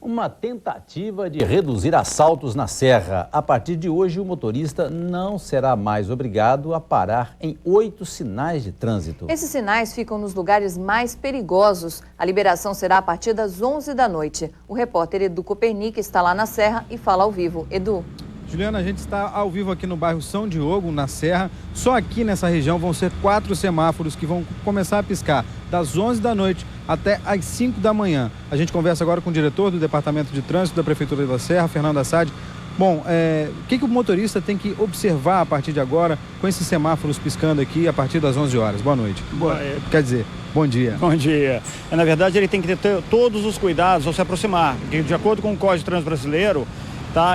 Uma tentativa de reduzir assaltos na Serra. A partir de hoje, o motorista não será mais obrigado a parar em 8 sinais de trânsito. Esses sinais ficam nos lugares mais perigosos. A liberação será a partir das 11 da noite. O repórter Edu Copernic está lá na Serra e fala ao vivo. Edu. Juliana, a gente está ao vivo aqui no bairro São Diogo, na Serra. Só aqui nessa região vão ser 4 semáforos que vão começar a piscar das 11 da noite até às 5 da manhã. A gente conversa agora com o diretor do Departamento de Trânsito da Prefeitura da Serra, Fernando Assad. Bom, o que o motorista tem que observar a partir de agora com esses semáforos piscando aqui a partir das 11 horas? Boa noite. Quer dizer, bom dia. Bom dia. Na verdade, ele tem que ter todos os cuidados ao se aproximar. Porque, de acordo com o Código de Trânsito Brasileiro,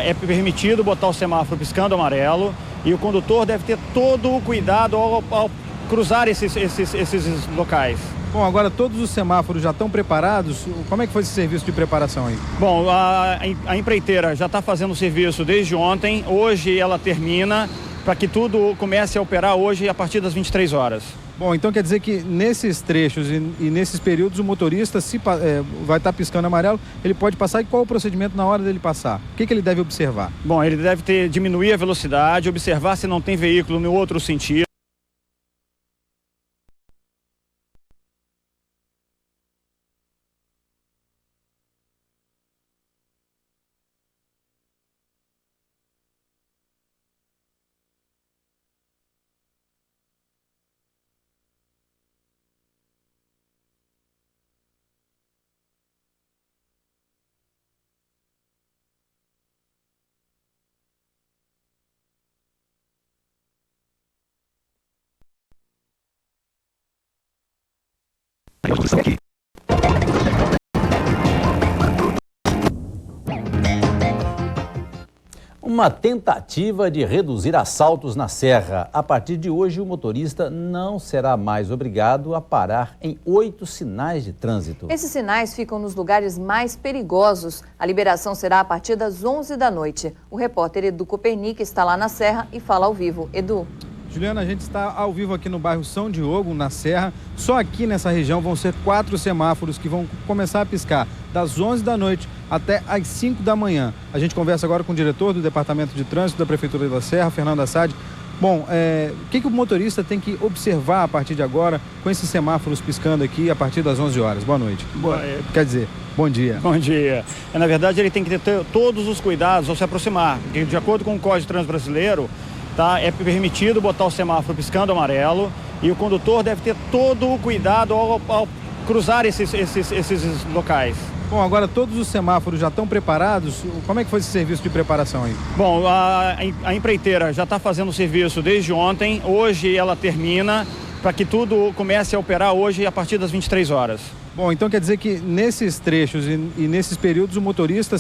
é permitido botar o semáforo piscando amarelo e o condutor deve ter todo o cuidado ao cruzar esses locais. Bom, agora todos os semáforos já estão preparados? Como é que foi esse serviço de preparação aí? Bom, a empreiteira já está fazendo o serviço desde ontem. Hoje ela termina para que tudo comece a operar hoje a partir das 23 horas. Bom, então quer dizer que nesses trechos e nesses períodos o motorista vai estar piscando amarelo, ele pode passar, e qual o procedimento na hora dele passar? O que ele deve observar? Bom, ele deve diminuir a velocidade, observar se não tem veículo no outro sentido. Uma tentativa de reduzir assaltos na Serra. A partir de hoje, o motorista não será mais obrigado a parar em 8 sinais de trânsito. Esses sinais ficam nos lugares mais perigosos. A liberação será a partir das 11 da noite. O repórter Edu Copernic está lá na Serra e fala ao vivo. Edu. Juliana, a gente está ao vivo aqui no bairro São Diogo, na Serra. Só aqui nessa região vão ser 4 semáforos que vão começar a piscar das 11 da noite até às 5 da manhã. A gente conversa agora com o diretor do Departamento de Trânsito da Prefeitura da Serra, Fernando Assad. Bom, o que o motorista tem que observar a partir de agora com esses semáforos piscando aqui a partir das 11 horas? Boa noite. Quer dizer, bom dia. Bom dia. Na verdade, ele tem que ter todos os cuidados ao se aproximar. Porque, de acordo com o Código de Trânsito Brasileiro, é permitido botar o semáforo piscando amarelo e o condutor deve ter todo o cuidado ao cruzar esses locais. Bom, agora todos os semáforos já estão preparados? Como é que foi esse serviço de preparação aí? Bom, a empreiteira já está fazendo o serviço desde ontem. Hoje ela termina para que tudo comece a operar hoje a partir das 23 horas. Bom, então quer dizer que nesses trechos e nesses períodos o motorista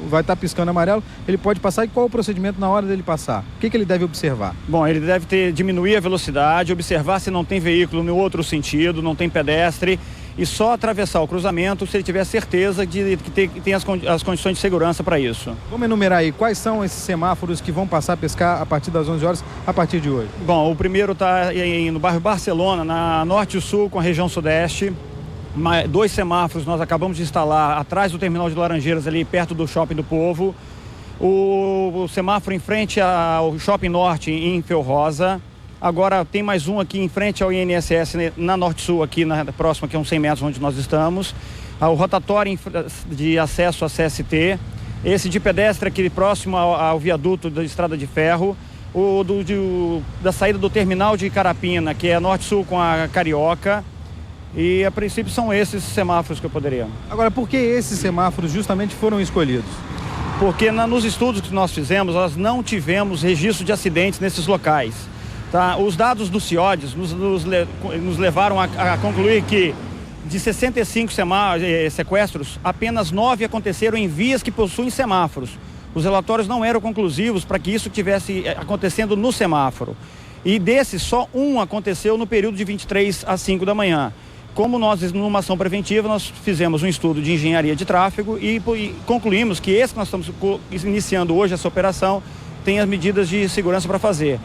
vai estar piscando amarelo, ele pode passar, e qual o procedimento na hora dele passar? O que ele deve observar? Bom, ele deve diminuir a velocidade, observar se não tem veículo no outro sentido, não tem pedestre, e só atravessar o cruzamento se ele tiver certeza de que tem as condições de segurança para isso. Vamos enumerar aí, quais são esses semáforos que vão passar a pescar a partir das 11 horas, a partir de hoje? Bom, o primeiro está no bairro Barcelona, na Norte e Sul, com a região Sudeste. 2 semáforos nós acabamos de instalar atrás do terminal de Laranjeiras, ali perto do Shopping do Povo. O semáforo em frente ao Shopping Norte, em Felrosa. Agora tem mais um aqui em frente ao INSS, na Norte-Sul, aqui próximo, que é uns 100 metros onde nós estamos. O rotatório de acesso à CST. Esse de pedestre aqui próximo ao viaduto da Estrada de Ferro. Da saída do terminal de Carapina, que é Norte-Sul com a Carioca. E a princípio são esses semáforos que eu poderia. Agora, por que esses semáforos justamente foram escolhidos? Porque nos estudos que nós fizemos, nós não tivemos registro de acidentes nesses locais. Tá? Os dados do CIODES nos levaram a concluir que de 65 sequestros, apenas 9 aconteceram em vias que possuem semáforos. Os relatórios não eram conclusivos para que isso estivesse acontecendo no semáforo. E desses, só um aconteceu no período de 23 às 5 da manhã. Como nós, numa ação preventiva, nós fizemos um estudo de engenharia de tráfego e concluímos que esse que nós estamos iniciando hoje, essa operação, tem as medidas de segurança para fazer.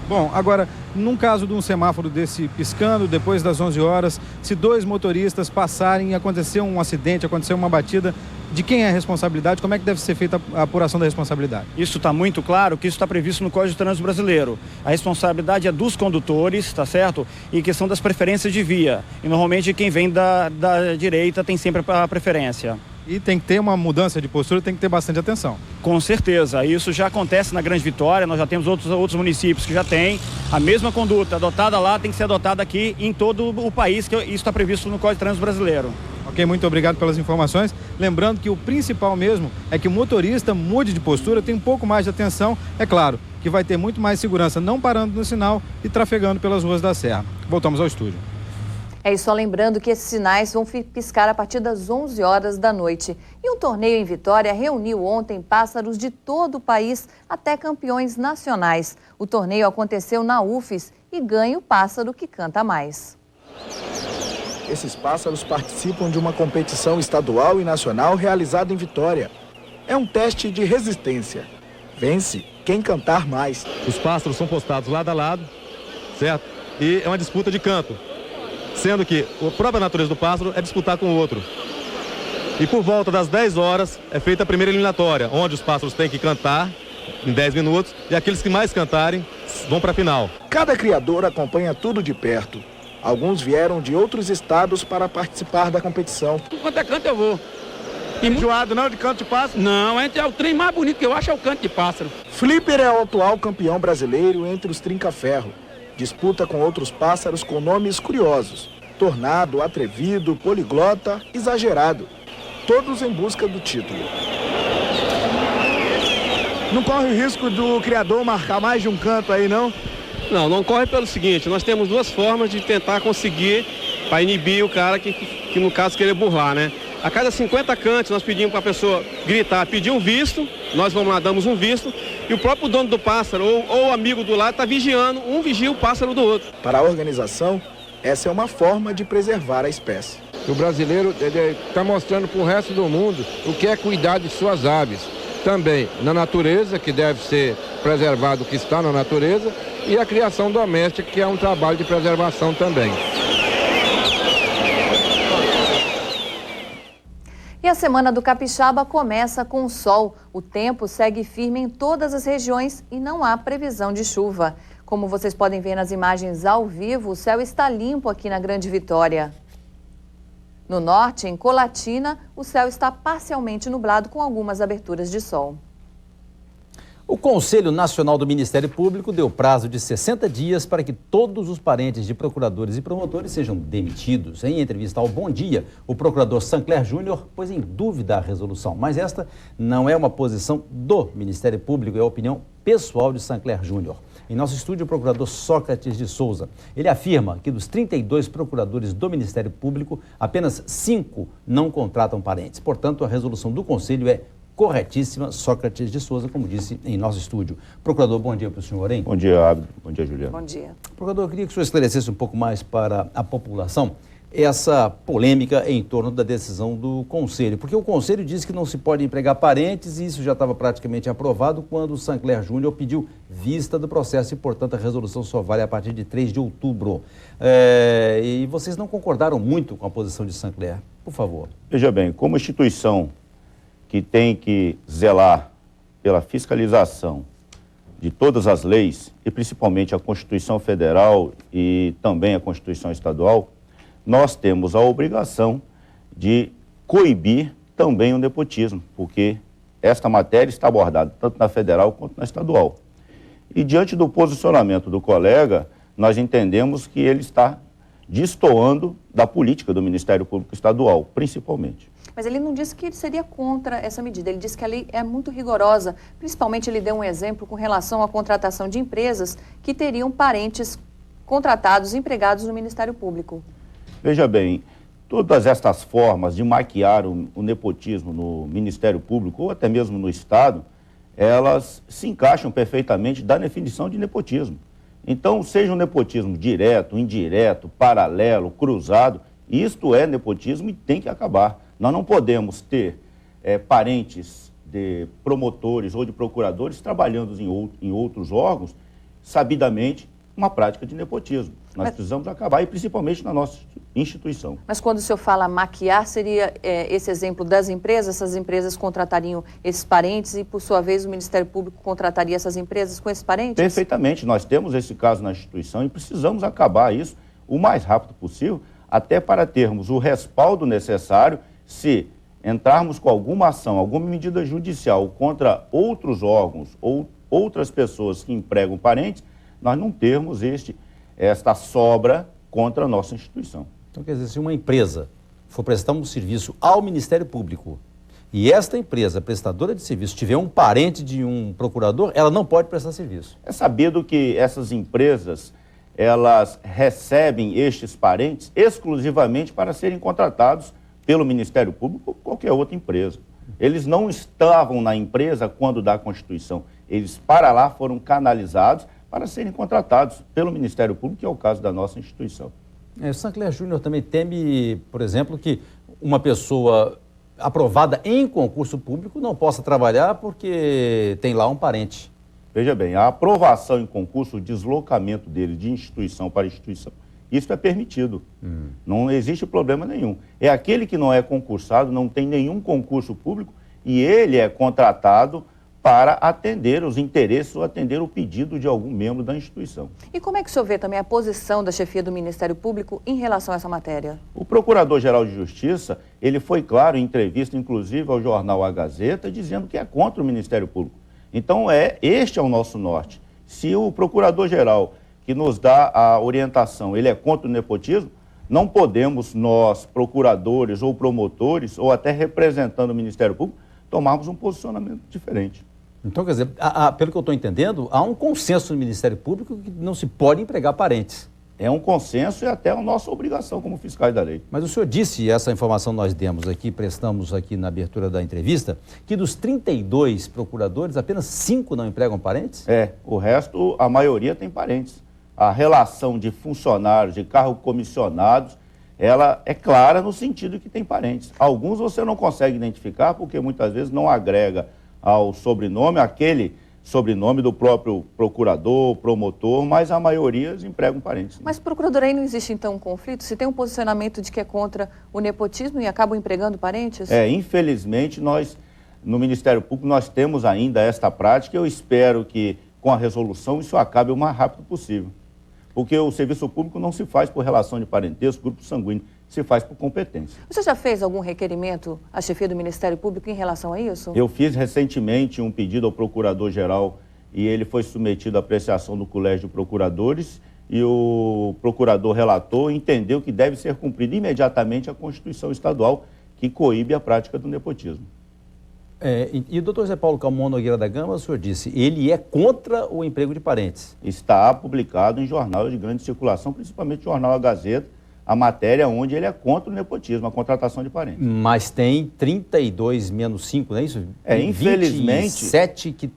Bom, agora, num caso de um semáforo desse piscando, depois das 11 horas, se 2 motoristas passarem e acontecer um acidente, acontecer uma batida, de quem é a responsabilidade, como é que deve ser feita a apuração da responsabilidade? Isso está muito claro, que isso está previsto no Código de Trânsito Brasileiro. A responsabilidade é dos condutores, tá certo? E questão das preferências de via. E normalmente quem vem da direita tem sempre a preferência. E tem que ter uma mudança de postura, tem que ter bastante atenção. Com certeza, isso já acontece na Grande Vitória, nós já temos outros municípios que já têm. A mesma conduta adotada lá tem que ser adotada aqui em todo o país, que isso está previsto no Código de Trânsito Brasileiro. Ok, muito obrigado pelas informações. Lembrando que o principal mesmo é que o motorista mude de postura, tenha um pouco mais de atenção. É claro que vai ter muito mais segurança não parando no sinal e trafegando pelas ruas da Serra. Voltamos ao estúdio. E só lembrando que esses sinais vão piscar a partir das 11 horas da noite. E um torneio em Vitória reuniu ontem pássaros de todo o país, até campeões nacionais. O torneio aconteceu na UFES e ganha o pássaro que canta mais. Esses pássaros participam de uma competição estadual e nacional realizada em Vitória. É um teste de resistência. Vence quem cantar mais. Os pássaros são postados lado a lado, certo? E é uma disputa de canto. Sendo que a própria natureza do pássaro é disputar com o outro. E por volta das 10 horas é feita a primeira eliminatória, onde os pássaros têm que cantar em 10 minutos e aqueles que mais cantarem vão para a final. Cada criador acompanha tudo de perto. Alguns vieram de outros estados para participar da competição. Quanto é canto eu vou. Enjoado não de canto de pássaro? Não, é o trem mais bonito que eu acho é o canto de pássaro. Flipper é o atual campeão brasileiro entre os trinca-ferro. Disputa com outros pássaros com nomes curiosos: tornado, atrevido, poliglota, exagerado. Todos em busca do título. Não corre o risco do criador marcar mais de um canto aí, não? Não corre pelo seguinte, nós temos duas formas de tentar conseguir para inibir o cara que no caso querer burlar, né? A cada 50 cantos nós pedimos para a pessoa gritar, pedir um visto, nós vamos lá, damos um visto, e o próprio dono do pássaro ou o amigo do lado está vigiando, um vigia o pássaro do outro. Para a organização, essa é uma forma de preservar a espécie. O brasileiro está mostrando para o resto do mundo o que é cuidar de suas aves. Também na natureza, que deve ser preservado o que está na natureza, e a criação doméstica, que é um trabalho de preservação também. E a Semana do Capixaba começa com sol. O tempo segue firme em todas as regiões e não há previsão de chuva. Como vocês podem ver nas imagens ao vivo, o céu está limpo aqui na Grande Vitória. No norte, em Colatina, o céu está parcialmente nublado com algumas aberturas de sol. O Conselho Nacional do Ministério Público deu prazo de 60 dias para que todos os parentes de procuradores e promotores sejam demitidos. Em entrevista ao Bom Dia, o procurador Sancler Júnior pôs em dúvida a resolução. Mas esta não é uma posição do Ministério Público, é a opinião pessoal de Sancler Júnior. Em nosso estúdio, o procurador Sócrates de Souza. Ele afirma que dos 32 procuradores do Ministério Público, apenas 5 não contratam parentes. Portanto, a resolução do Conselho é corretíssima. Sócrates de Souza, como disse em nosso estúdio. Procurador, bom dia para o senhor, hein? Bom dia, Abdo. Bom dia, Juliana. Bom dia. Procurador, eu queria que o senhor esclarecesse um pouco mais para a população essa polêmica em torno da decisão do Conselho, porque o Conselho disse que não se pode empregar parentes e isso já estava praticamente aprovado quando o Sancler Júnior pediu vista do processo e, portanto, a resolução só vale a partir de 3 de outubro. E vocês não concordaram muito com a posição de Sancler, por favor. Veja bem, como instituição que tem que zelar pela fiscalização de todas as leis, e principalmente a Constituição Federal e também a Constituição Estadual, nós temos a obrigação de coibir também o nepotismo, porque esta matéria está abordada tanto na federal quanto na estadual. E diante do posicionamento do colega, nós entendemos que ele está destoando da política do Ministério Público Estadual, principalmente. Mas ele não disse que ele seria contra essa medida, ele disse que a lei é muito rigorosa. Principalmente ele deu um exemplo com relação à contratação de empresas que teriam parentes contratados, empregados no Ministério Público. Veja bem, todas estas formas de maquiar o nepotismo no Ministério Público ou até mesmo no Estado, elas se encaixam perfeitamente da definição de nepotismo. Então, seja um nepotismo direto, indireto, paralelo, cruzado, isto é nepotismo e tem que acabar. Nós não podemos ter parentes de promotores ou de procuradores trabalhando em outros órgãos, sabidamente, uma prática de nepotismo. Nós precisamos acabar, e principalmente na nossa instituição. Mas quando o senhor fala maquiar, seria esse exemplo das empresas? Essas empresas contratariam esses parentes e, por sua vez, o Ministério Público contrataria essas empresas com esses parentes? Perfeitamente. Nós temos esse caso na instituição e precisamos acabar isso o mais rápido possível, até para termos o respaldo necessário se entrarmos com alguma ação, alguma medida judicial contra outros órgãos ou outras pessoas que empregam parentes, nós não termos esta sobra contra a nossa instituição. Então, quer dizer, se uma empresa for prestar um serviço ao Ministério Público e esta empresa, prestadora de serviço, tiver um parente de um procurador, ela não pode prestar serviço. É sabido que essas empresas, elas recebem estes parentes exclusivamente para serem contratados pelo Ministério Público ou qualquer outra empresa. Eles não estavam na empresa quando da Constituição. Eles, para lá, foram canalizados para serem contratados pelo Ministério Público, que é o caso da nossa instituição. O Sancler Júnior também teme, por exemplo, que uma pessoa aprovada em concurso público não possa trabalhar porque tem lá um parente. Veja bem, a aprovação em concurso, o deslocamento dele de instituição para instituição, isso é permitido. Não existe problema nenhum. É aquele que não é concursado, não tem nenhum concurso público e ele é contratado para atender os interesses ou atender o pedido de algum membro da instituição. E como é que o senhor vê também a posição da chefia do Ministério Público em relação a essa matéria? O Procurador-Geral de Justiça, ele foi claro em entrevista, inclusive ao jornal A Gazeta, dizendo que é contra o Ministério Público. Então, este é o nosso norte. Se o Procurador-Geral, que nos dá a orientação, ele é contra o nepotismo, não podemos nós, procuradores ou promotores, ou até representando o Ministério Público, tomarmos um posicionamento diferente. Então, quer dizer, pelo que eu estou entendendo, há um consenso no Ministério Público que não se pode empregar parentes. É um consenso e até a nossa obrigação como fiscais da lei. Mas o senhor disse, e essa informação nós demos aqui, prestamos aqui na abertura da entrevista, que dos 32 procuradores, apenas 5 não empregam parentes? O resto, a maioria tem parentes. A relação de funcionários, de cargos comissionados, ela é clara no sentido que tem parentes. Alguns você não consegue identificar porque muitas vezes não agrega ao sobrenome, aquele sobrenome do próprio procurador, promotor, mas a maioria empregam parentes. Mas, procurador, aí não existe então um conflito? Se tem um posicionamento de que é contra o nepotismo e acabam empregando parentes? Infelizmente, nós, no Ministério Público, nós temos ainda esta prática. Eu espero que, com a resolução, isso acabe o mais rápido possível. Porque o serviço público não se faz por relação de parentesco, grupo sanguíneo, se faz por competência. Você já fez algum requerimento à chefia do Ministério Público em relação a isso? Eu fiz recentemente um pedido ao Procurador-Geral e ele foi submetido à apreciação do Colégio de Procuradores e o procurador relator entendeu que deve ser cumprida imediatamente a Constituição Estadual que coíbe a prática do nepotismo. E o doutor Zé Paulo Calmon Nogueira da Gama, o senhor disse, ele é contra o emprego de parentes? Está publicado em jornal de grande circulação, principalmente o jornal A Gazeta, a matéria onde ele é contra o nepotismo, a contratação de parentes. Mas tem 32 menos 5, não é isso? Infelizmente... 27 que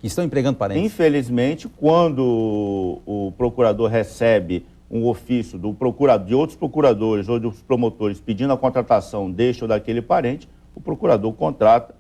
estão empregando parentes. Infelizmente, quando o procurador recebe um ofício de outros procuradores ou dos promotores pedindo a contratação deste ou daquele parente, o procurador contrata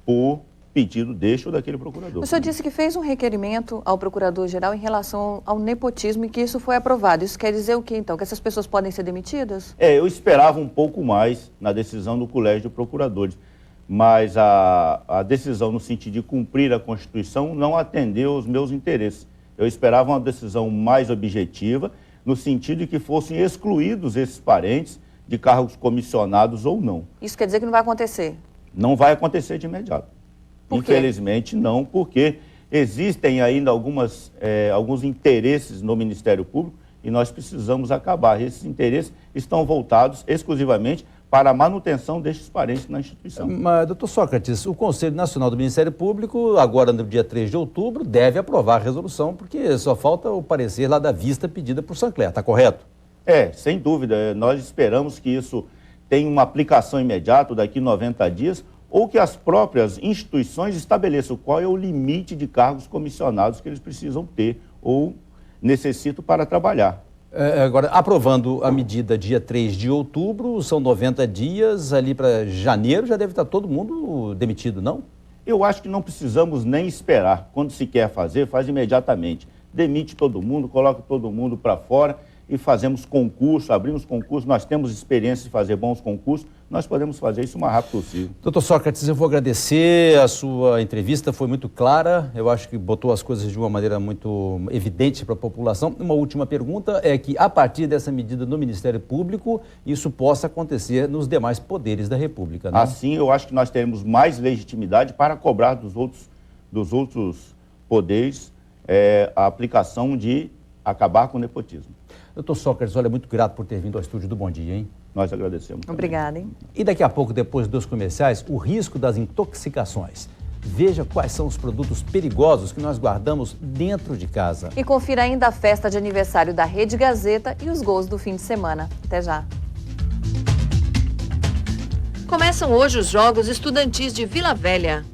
por pedido deste ou daquele procurador. O senhor disse que fez um requerimento ao procurador-geral em relação ao nepotismo e que isso foi aprovado. Isso quer dizer o quê, então? Que essas pessoas podem ser demitidas? Eu esperava um pouco mais na decisão do Colégio de Procuradores, mas a decisão no sentido de cumprir a Constituição não atendeu aos meus interesses. Eu esperava uma decisão mais objetiva, no sentido de que fossem excluídos esses parentes de cargos comissionados ou não. Isso quer dizer que não vai acontecer? Não vai acontecer de imediato. Por quê? Infelizmente não, porque existem ainda alguns interesses no Ministério Público e nós precisamos acabar. Esses interesses estão voltados exclusivamente para a manutenção destes parentes na instituição. Mas, doutor Sócrates, o Conselho Nacional do Ministério Público, agora no dia 3 de outubro, deve aprovar a resolução, porque só falta o parecer lá da vista pedida por Sancler, está correto? Sem dúvida. Nós esperamos que isso tenha uma aplicação imediata daqui a 90 dias ou que as próprias instituições estabeleçam qual é o limite de cargos comissionados que eles precisam ter ou necessitam para trabalhar. Agora, aprovando a medida dia 3 de outubro, são 90 dias, ali para janeiro já deve estar todo mundo demitido, não? Eu acho que não precisamos nem esperar. Quando se quer fazer, faz imediatamente. demite todo mundo, coloca todo mundo para fora e fazemos concurso, abrimos concurso, nós temos experiência de fazer bons concursos, nós podemos fazer isso o mais rápido possível. Doutor Sócrates, eu vou agradecer, a sua entrevista foi muito clara, eu acho que botou as coisas de uma maneira muito evidente para a população. Uma última pergunta é que, a partir dessa medida do Ministério Público, isso possa acontecer nos demais poderes da República, né? Assim, eu acho que nós teremos mais legitimidade para cobrar dos outros poderes a aplicação de acabar com o nepotismo. Doutor Sócrates, olha, muito grato por ter vindo ao estúdio do Bom Dia, hein? Nós agradecemos. Obrigada, hein? E daqui a pouco, depois dos comerciais, o risco das intoxicações. Veja quais são os produtos perigosos que nós guardamos dentro de casa. E confira ainda a festa de aniversário da Rede Gazeta e os gols do fim de semana. Até já. Começam hoje os Jogos Estudantis de Vila Velha.